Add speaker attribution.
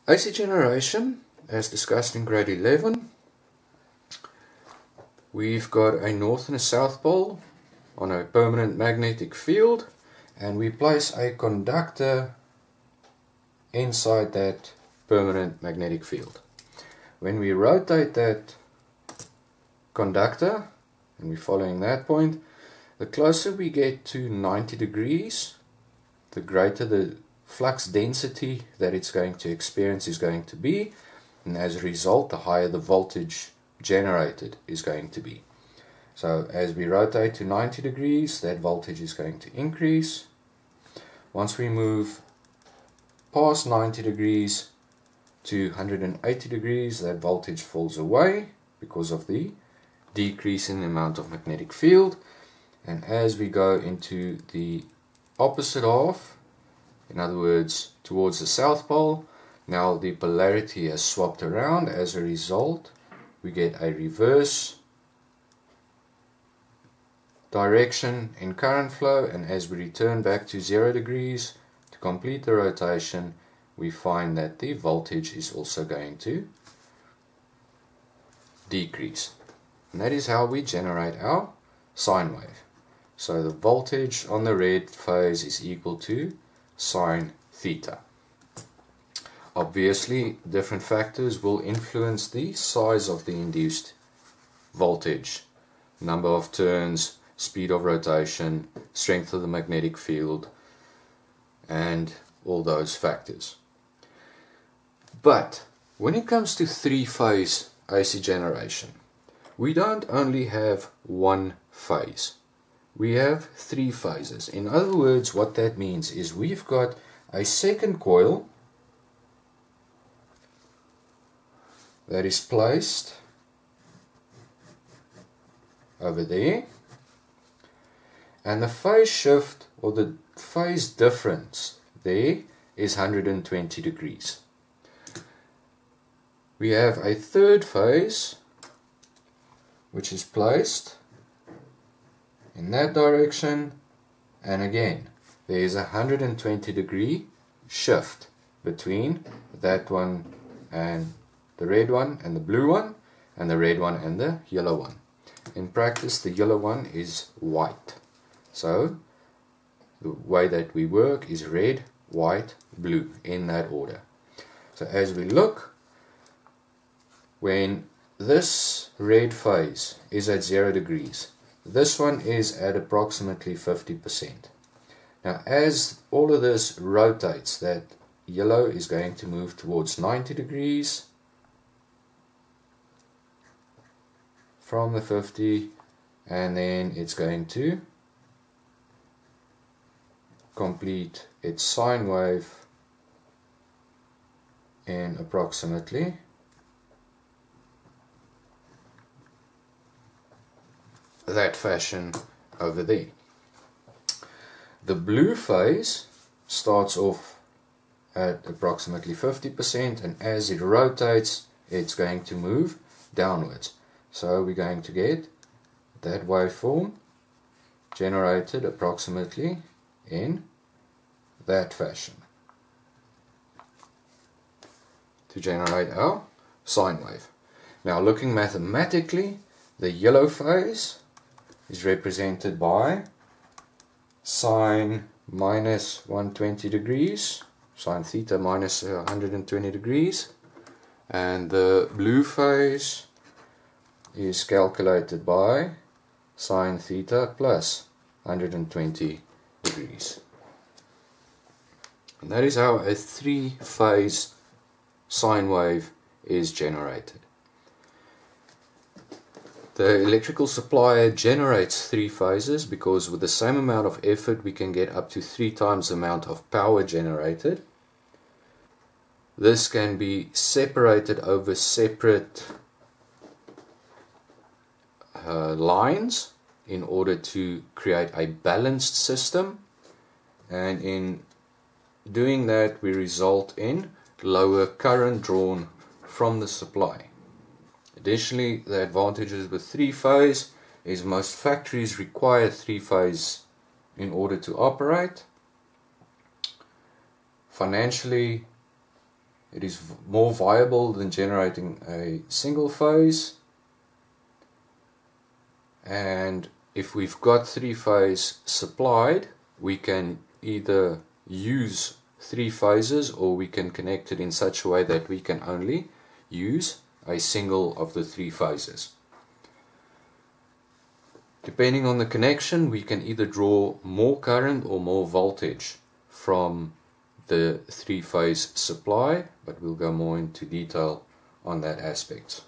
Speaker 1: AC generation, as discussed in grade 11, we've got a north and a south pole on a permanent magnetic field, and we place a conductor inside that permanent magnetic field. When we rotate that conductor, and we're following that point, the closer we get to 90 degrees, the greater the flux density that it's going to experience is going to be, and as a result the higher the voltage generated is going to be. So as we rotate to 90 degrees, that voltage is going to increase. Once we move past 90 degrees to 180 degrees, that voltage falls away because of the decrease in the amount of magnetic field. And as we go into the opposite half, in other words towards the south pole, now the polarity has swapped around. As a result, we get a reverse direction in current flow, and as we return back to 0 degrees to complete the rotation, we find that the voltage is also going to decrease. And that is how we generate our sine wave. So the voltage on the red phase is equal to sine theta. Obviously, different factors will influence the size of the induced voltage: number of turns, speed of rotation, strength of the magnetic field, and all those factors. But when it comes to three-phase AC generation, we don't only have one phase. We have three phases. In other words, what that means is we've got a second coil that is placed over there, and the phase shift or the phase difference there is 120 degrees. We have a third phase which is placed in that direction, and again there is a 120 degree shift between that one and the red one and the blue one, and the red one and the yellow one. In practice, the yellow one is white. So the way that we work is red, white, blue, in that order. So as we look, when this red phase is at 0 degrees, this one is at approximately 50%. Now as all of this rotates, that yellow is going to move towards 90 degrees from the 50, and then it's going to complete its sine wave in approximately that fashion over there. The blue phase starts off at approximately 50%, and as it rotates it's going to move downwards. So we're going to get that waveform generated approximately in that fashion to generate our sine wave. Now looking mathematically, the yellow phase is represented by sine minus 120 degrees, sine theta minus 120 degrees, and the blue phase is calculated by sine theta plus 120 degrees. And that is how a three-phase sine wave is generated. The electrical supplier generates three phases because with the same amount of effort we can get up to 3 times the amount of power generated. This can be separated over separate lines in order to create a balanced system, and in doing that we result in lower current drawn from the supply. Additionally, the advantages with three-phase is most factories require three-phase in order to operate. Financially, It is more viable than generating a single phase. And if we've got 3-phase supplied, we can either use 3 phases, or we can connect it in such a way that we can only use a single of the 3 phases. Depending on the connection, we can either draw more current or more voltage from the 3-phase supply, but we'll go more into detail on that aspect.